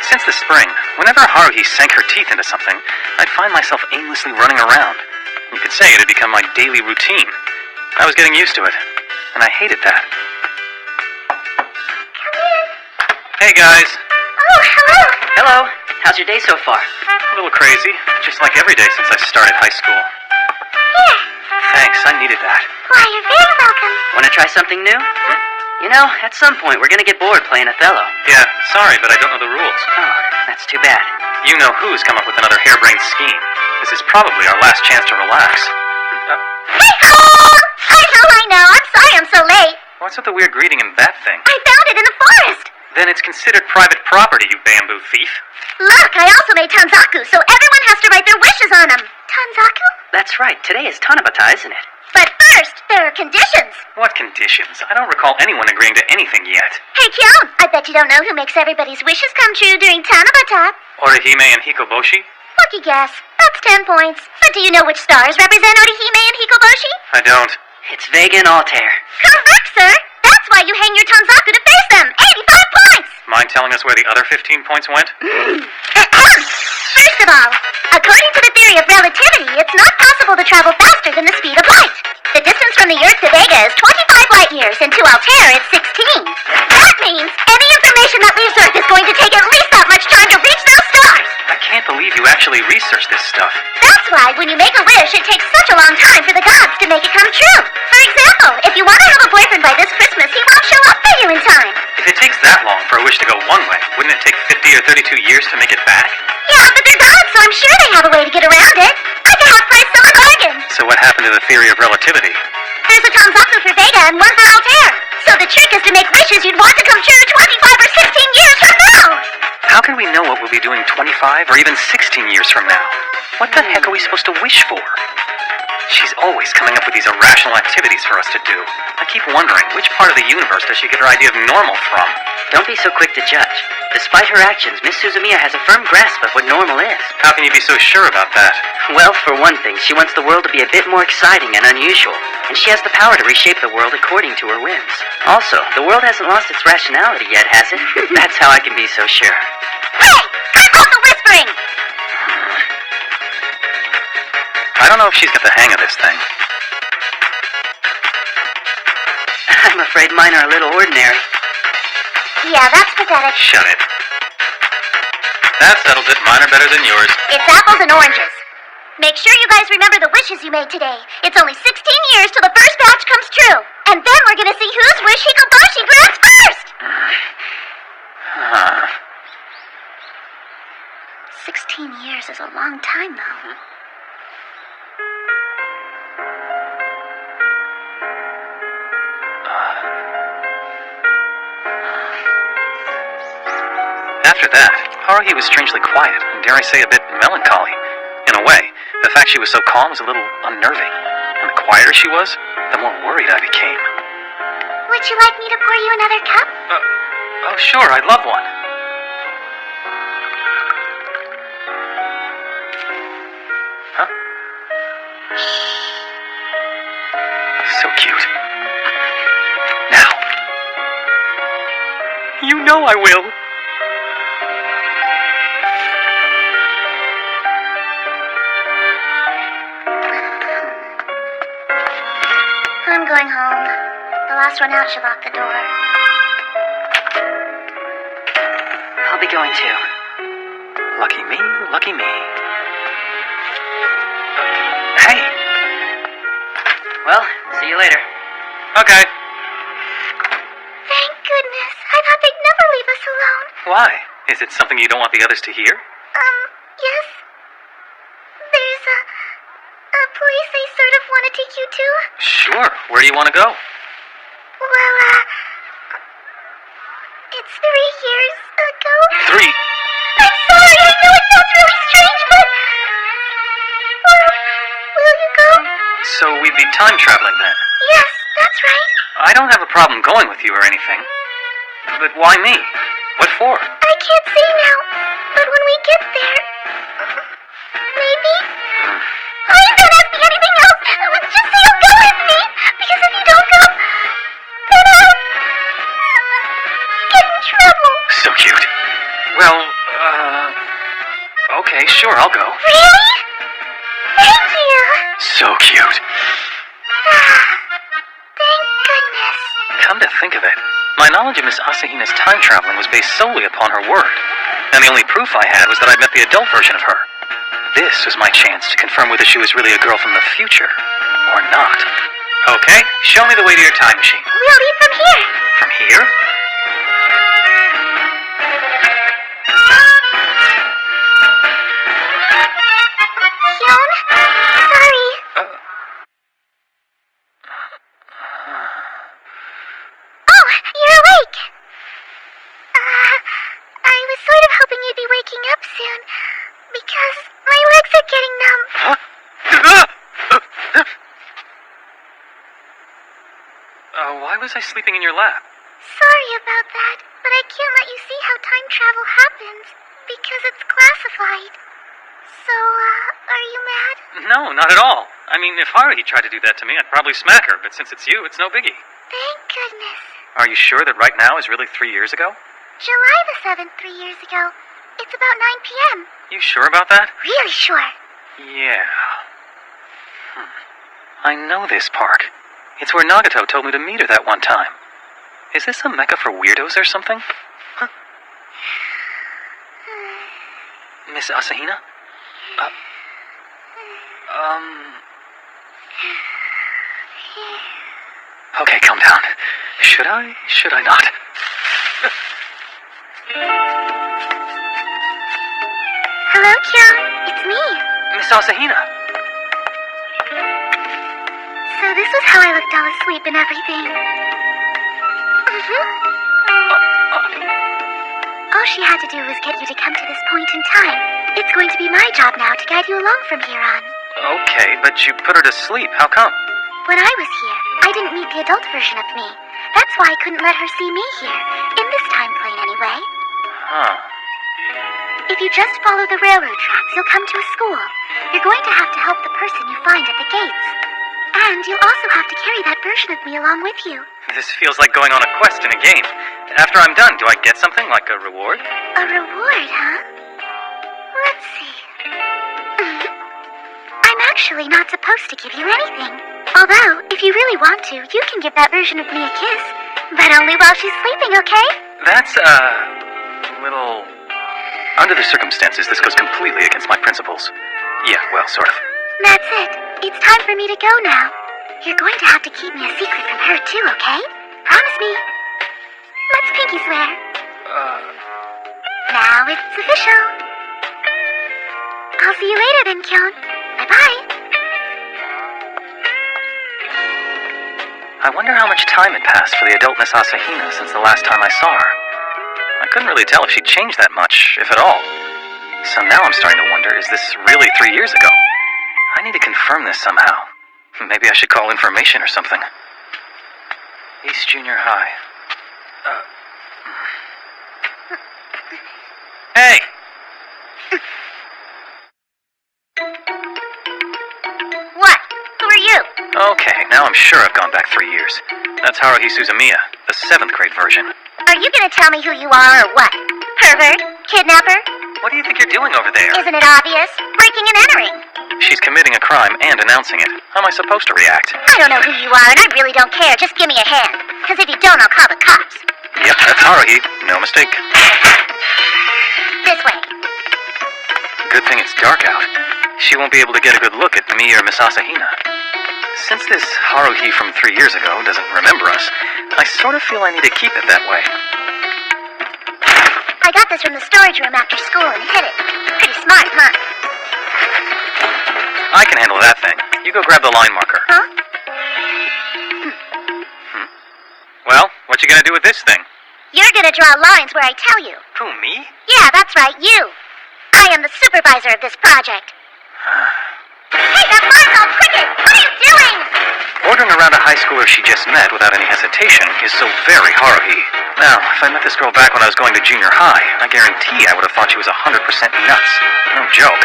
Since the spring, whenever Haruhi sank her teeth into something, I'd find myself aimlessly running around. You could say it had become my daily routine. I was getting used to it, and I hated that. Come in. Hey, guys. Oh, hello. Hello. How's your day so far? A little crazy, just like every day since I started high school. Here. Thanks, I needed that. Why, you're very welcome. Want to try something new? You know, at some point we're gonna get bored playing Othello. Yeah, sorry, but I don't know the rules. Oh, that's too bad. You know who's come up with another harebrained scheme. This is probably our last chance to relax. I know. I'm sorry I'm so late. What's with the weird greeting in that thing? I found it in the forest. Then it's considered private property, you bamboo thief. Look, I also made tanzaku, so everyone has to write their wishes on them. Tanzaku? That's right. Today is Tanabata, isn't it? But first, there are conditions. What conditions? I don't recall anyone agreeing to anything yet. Hey, Kyon, I bet you don't know who makes everybody's wishes come true during Tanabata. Orihime and Hikoboshi? Lucky guess. That's 10 points. But do you know which stars represent Orihime and Hikoboshi? I don't. It's Vega and Altair. Correct, sir. That's why you hang your tanzaku to face them. 85 points! Mind telling us where the other 15 points went? First of all, according to the theory of relativity, it's not possible to travel faster than the speed of light. The distance from the Earth to Vega is 25 light years, and to Altair it's 16. That means any information that leaves Earth is going to take at least that much time to reach those stars. I can't believe you actually researched this stuff. That's why when you make a wish, it takes such a long time for the gods to make it come true. For example, if you want to have a boyfriend by this Christmas, he won't show up for you in time. If it takes that long for a wish to go one way, wouldn't it take 50 or 32 years to make it back? Yeah, but they're gods, so I'm sure they have a way to get around it. Like a half-price summer bargain. So what happened to the theory of relativity? There's a tanzaku for Vega and one for Altair. So the trick is to make wishes you'd want to come true 25 or 16 years from now. How can we know what we'll be doing 25 or even 16 years from now? What the heck are we supposed to wish for? She's always coming up with these irrational activities for us to do. I keep wondering, which part of the universe does she get her idea of normal from? Don't be so quick to judge. Despite her actions, Miss Suzumiya has a firm grasp of what normal is. How can you be so sure about that? Well, for one thing, she wants the world to be a bit more exciting and unusual, and she has the power to reshape the world according to her whims. Also, the world hasn't lost its rationality yet, has it? That's how I can be so sure. Hey! Cut off the whispering! I don't know if she's got the hang of this thing. I'm afraid mine are a little ordinary. Yeah, that's pathetic. Shut it. That settles it. Mine are better than yours. It's apples and oranges. Make sure you guys remember the wishes you made today. It's only 16 years till the first batch comes true. And then we're gonna see whose wish Hikoboshi grants first! 16 years is a long time, though. After that, Haruhi was strangely quiet, and dare I say a bit melancholy. In a way, the fact she was so calm was a little unnerving. And the quieter she was, the more worried I became. Would you like me to pour you another cup? Oh sure, I'd love one. Huh? So cute. Now. You know I will. I'm going home. The last one out should lock the door. I'll be going too. Lucky me, lucky me. Hey! Well, see you later. Okay. Thank goodness. I thought they'd never leave us alone. Why? Is it something you don't want the others to hear? Yes. There's a place I sort of want to take you to. Sure. Where do you want to go? Well, it's 3 years ago. 3? I'm sorry, I know it sounds really strange, but... Will you go? So we'd be time traveling then? Yes, that's right. I don't have a problem going with you or anything. But why me? What for? I can't say now, but when we get there... Maybe? Please don't ask me anything else. Just say you'll go with me, because if you don't go, then I'll... get in trouble. So cute. Well, okay, sure, I'll go. Really? Thank you. So cute. Thank goodness. Come to think of it, my knowledge of Miss Asahina's time traveling was based solely upon her word. And the only proof I had was that I'd met the adult version of her. This was my chance to confirm whether she was really a girl from the future or not. Okay, show me the way to your time machine. We'll leave from here. From here? Hyun? Sorry. Oh, you're awake. I was sort of hoping you'd be waking up soon, because my legs are getting numb. Huh? Why was I sleeping in your lap? Sorry about that, but I can't let you see how time travel happens, because it's classified. So, are you mad? No, not at all. I mean, if Haruhi tried to do that to me, I'd probably smack her, but since it's you, it's no biggie. Thank goodness. Are you sure that right now is really 3 years ago? July the 7th, 3 years ago. It's about 9 p.m. You sure about that? Really sure. Yeah. I know this park. It's where Nagato told me to meet her that one time. Is this a mecca for weirdos or something? Huh? Miss Asahina? Okay, calm down. Should I not? Hello, Kyung. It's me. Miss Asahina. So this was how I looked all asleep and everything. All she had to do was get you to come to this point in time. It's going to be my job now to guide you along from here on. Okay, but you put her to sleep. How come? When I was here, I didn't meet the adult version of me. That's why I couldn't let her see me here. In this time plane, anyway. Huh. If you just follow the railroad tracks, you'll come to a school. You're going to have to help the person you find at the gates. And you'll also have to carry that version of me along with you. This feels like going on a quest in a game. After I'm done, do I get something like a reward? A reward, huh? Let's see. I'm actually not supposed to give you anything. Although, if you really want to, you can give that version of me a kiss. But only while she's sleeping, okay? That's, a little... Under the circumstances, this goes completely against my principles. Yeah, well, sort of. That's it. It's time for me to go now. You're going to have to keep me a secret from her too, okay? Promise me. Let's pinky swear. Now it's official. I'll see you later then, Kyun. Bye-bye. I wonder how much time had passed for the adult Miss Asahina since the last time I saw her. I couldn't really tell if she'd changed that much, if at all. So now I'm starting to wonder, is this really 3 years ago? I need to confirm this somehow. Maybe I should call information or something. East Junior High. Hey! What? Who are you? Okay, now I'm sure I've gone back 3 years. That's Haruhi Suzumiya, the 7th grade version. Are you gonna tell me who you are or what? Pervert? Kidnapper? What do you think you're doing over there? Isn't it obvious? Breaking and entering. She's committing a crime and announcing it. How am I supposed to react? I don't know who you are, and I really don't care. Just give me a hand. Because if you don't, I'll call the cops. Yep, that's Haruhi. No mistake. This way. Good thing it's dark out. She won't be able to get a good look at me or Miss Asahina. Since this Haruhi from 3 years ago doesn't remember us, I sort of feel I need to keep it that way. I got this from the storage room after school and hid it. Pretty smart, huh? I can handle that thing. You go grab the line marker. Huh? Well, what you gonna do with this thing? You're gonna draw lines where I tell you. Who, me? Yeah, that's right, you. I am the supervisor of this project. Hey, that line's all crooked! What are you doing? Ordering around a high schooler she just met without any hesitation is so very Haruhi. Now, if I met this girl back when I was going to junior high, I guarantee I would have thought she was 100% nuts. No joke.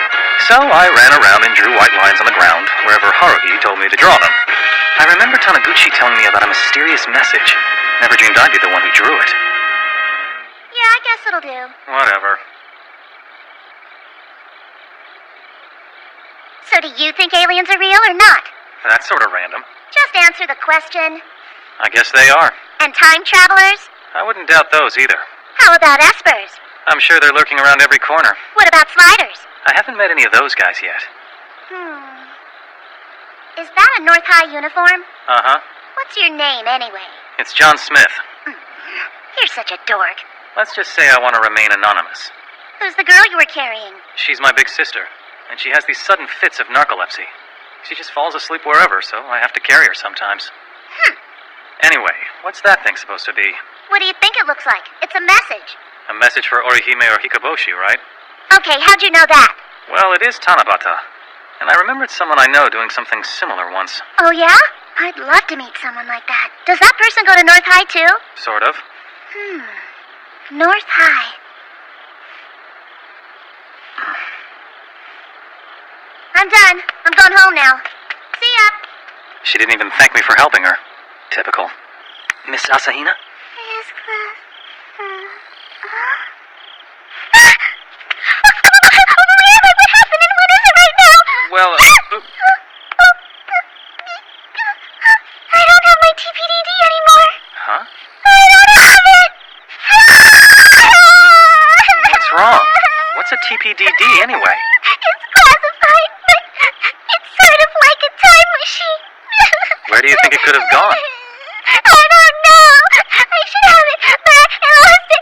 So I ran around and drew white lines on the ground, wherever Haruhi told me to draw them. I remember Taniguchi telling me about a mysterious message. Never dreamed I'd be the one who drew it. Yeah, I guess it'll do. Whatever. So do you think aliens are real or not? That's sort of random. Just answer the question. I guess they are. And time travelers? I wouldn't doubt those either. How about espers? I'm sure they're lurking around every corner. What about sliders? I haven't met any of those guys yet. Is that a North High uniform? Uh-huh. What's your name, anyway? It's John Smith. You're such a dork. Let's just say I want to remain anonymous. Who's the girl you were carrying? She's my big sister, and she has these sudden fits of narcolepsy. She just falls asleep wherever, so I have to carry her sometimes. Anyway, what's that thing supposed to be? What do you think it looks like? It's a message. A message for Orihime or Hikaboshi, right? Okay, how'd you know that? Well, it is Tanabata. And I remembered someone I know doing something similar once. Oh, yeah? I'd love to meet someone like that. Does that person go to North High, too? Sort of. North High. I'm done. I'm going home now. See ya. She didn't even thank me for helping her. Typical. Miss Asahina? Yes, Cliff. What happened and when is it right now? Well, I don't have my TPDD anymore. Huh? I don't have it. What's wrong? What's a TPDD anyway? It's classified, but it's sort of like a time machine. Where do you think it could have gone? I don't know. I should have it, but I lost it.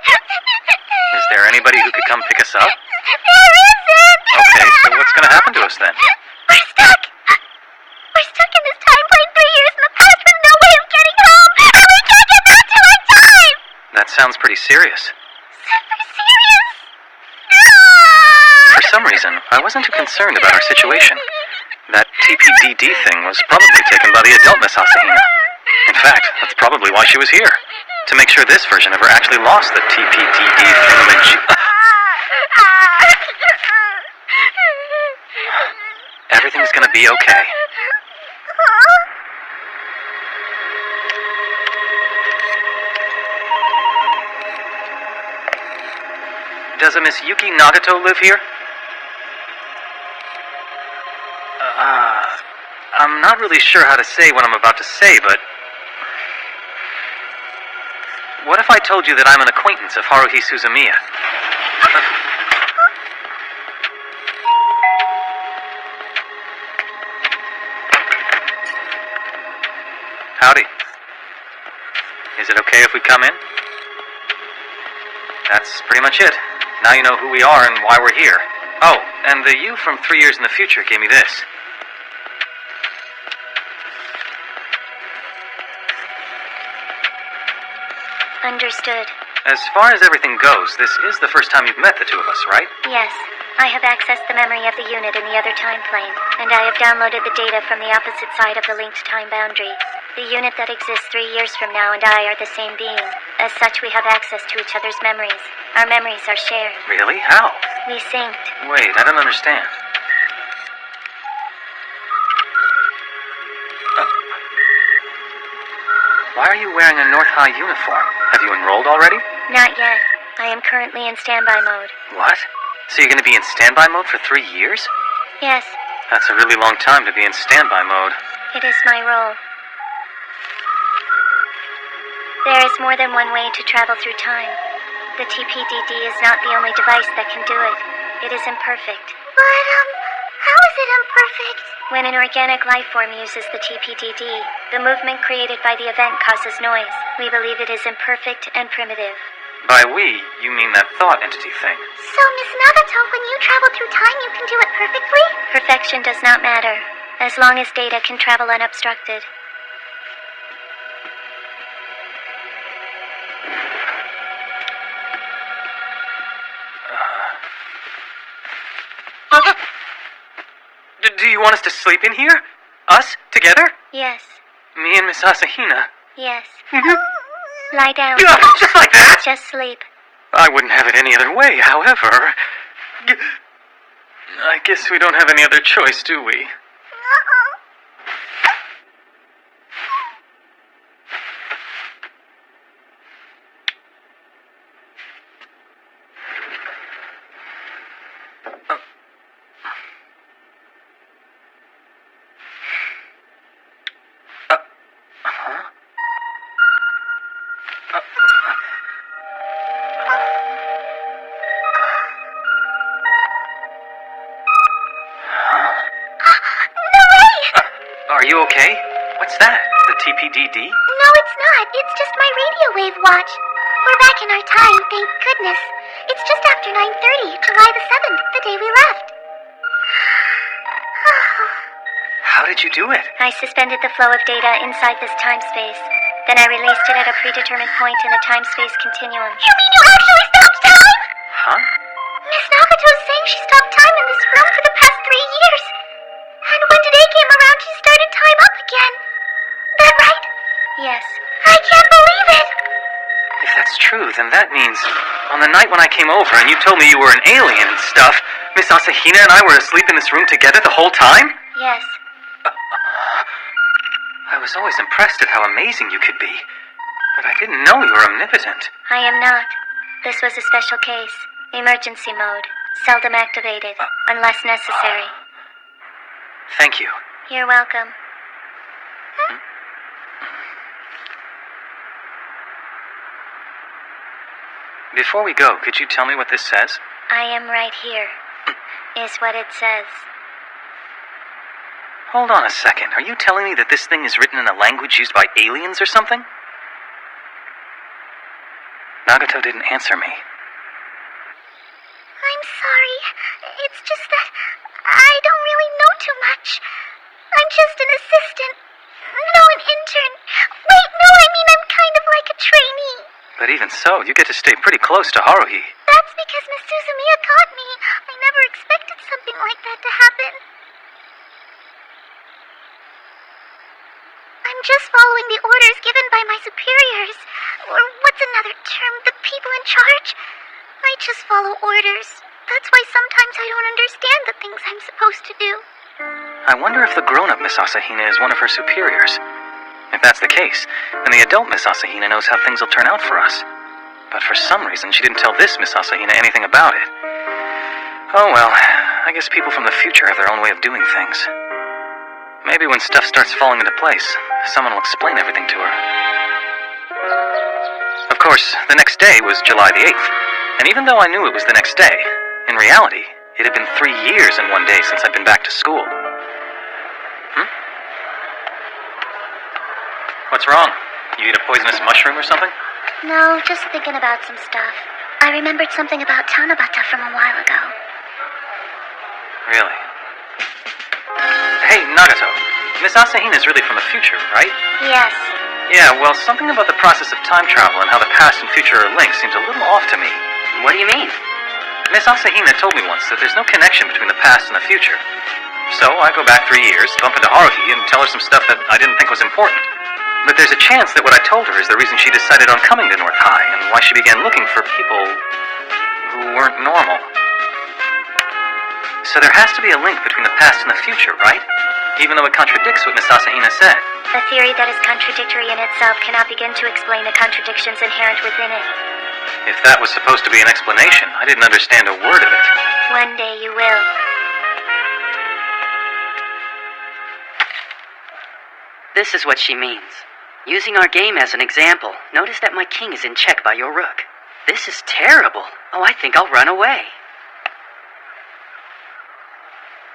Is there anybody who could come pick us up? There isn't. Okay, so what's gonna happen to us then? We're stuck. We're stuck in this time plane 3 years in the past with no way of getting home. And we can't get back to our time. That sounds pretty serious. Super serious. For some reason, I wasn't too concerned about our situation. That TPDD thing was probably taken by the adult Miss Asahina. In fact, that's probably why she was here. To make sure this version of her actually lost the TPDD thingamajig. Everything's gonna be okay. Does a Miss Yuki Nagato live here? I'm not really sure how to say what I'm about to say, but... What if I told you that I'm an acquaintance of Haruhi Suzumiya? Howdy. Is it okay if we come in? That's pretty much it. Now you know who we are and why we're here. Oh, and the you from 3 years in the future gave me this. Understood. As far as everything goes, this is the first time you've met the two of us, right? Yes. I have accessed the memory of the unit in the other time plane, and I have downloaded the data from the opposite side of the linked time boundary. The unit that exists 3 years from now and I are the same being. As such, we have access to each other's memories. Our memories are shared. Really? How? We synced. Wait, I don't understand. Why are you wearing a North High uniform? Have you enrolled already? Not yet. I am currently in standby mode. What? So you're going to be in standby mode for 3 years? Yes, That's a really long time to be in standby mode. it is my role. There is more than one way to travel through time. The TPDD is not the only device that can do it. It is imperfect. But, how is it imperfect? When an organic life form uses the TPDD, the movement created by the event causes noise. We believe it is imperfect and primitive. By we, you mean that thought entity thing. So, Miss Nagato, when you travel through time, you can do it perfectly? Perfection does not matter, as long as data can travel unobstructed. Do you want us to sleep in here? Us? Together? Yes, Me and Miss Asahina? yes. Lie down. Just like that? Just sleep. I wouldn't have it any other way, however. I guess we don't have any other choice, do we? No way! Are you okay? What's that? The TPDD? No, it's not. It's just my radio wave watch. We're back in our time, thank goodness. It's just after 9:30, July the 7th, the day we left. How did you do it? I suspended the flow of data inside this time-space. Then I released it at a predetermined point in the time-space continuum. You mean you actually stopped time? Huh? Miss Nagato is saying she stopped time in this room for the past 3 years. And when today came around, she started time up again. That right? Yes. I can't believe it. If that's true, then that means on the night when I came over and you told me you were an alien and stuff, Miss Asahina and I were asleep in this room together the whole time? Yes. I was always impressed at how amazing you could be, but I didn't know you were omnipotent. I am not. This was a special case. Emergency mode. Seldom activated, unless necessary. Thank you. You're welcome. Before we go, could you tell me what this says? I am right here, is what it says. Hold on a second. Are you telling me that this thing is written in a language used by aliens or something? Nagato didn't answer me. I'm sorry. It's just that I don't really know too much. I'm just an assistant. No, an intern. Wait, no, I mean I'm kind of like a trainee. But even so, you get to stay pretty close to Haruhi. That's because Miss Suzumiya caught me. I never expected something like that to happen. I'm just following the orders given by my superiors. Or what's another term? The people in charge? I just follow orders. That's why sometimes I don't understand the things I'm supposed to do. I wonder if the grown-up Miss Asahina is one of her superiors. If that's the case, then the adult Miss Asahina knows how things will turn out for us. But for some reason, she didn't tell this Miss Asahina anything about it. Oh well, I guess people from the future have their own way of doing things. Maybe when stuff starts falling into place, someone will explain everything to her. Of course, the next day was July the 8th, and even though I knew it was the next day, in reality, it had been 3 years and 1 day since I'd been back to school. What's wrong? You eat a poisonous mushroom or something? No, just thinking about some stuff. I remembered something about Tanabata from a while ago. Really? Hey, Nagato. Miss Asahina's really from the future, right? Yes. Yeah, well, something about the process of time travel and how the past and future are linked seems a little off to me. What do you mean? Miss Asahina told me once that there's no connection between the past and the future. So I go back 3 years, bump into Haruhi, and tell her some stuff that I didn't think was important. But there's a chance that what I told her is the reason she decided on coming to North High, and why she began looking for people who weren't normal. So there has to be a link between the past and the future, right? Even though it contradicts what Miss Asahina said. A theory that is contradictory in itself cannot begin to explain the contradictions inherent within it. If that was supposed to be an explanation, I didn't understand a word of it. One day you will. This is what she means. Using our game as an example, notice that my king is in check by your rook. This is terrible. Oh, I think I'll run away.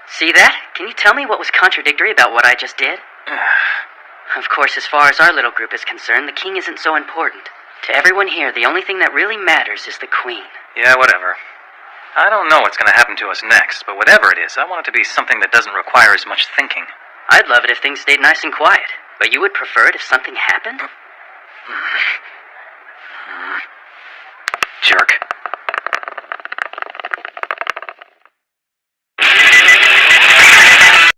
See that? Can you tell me what was contradictory about what I just did? Of course, as far as our little group is concerned, the king isn't so important. To everyone here, the only thing that really matters is the queen. Yeah, whatever. I don't know what's going to happen to us next, but whatever it is, I want it to be something that doesn't require as much thinking. I'd love it if things stayed nice and quiet, but you would prefer it if something happened? Jerk.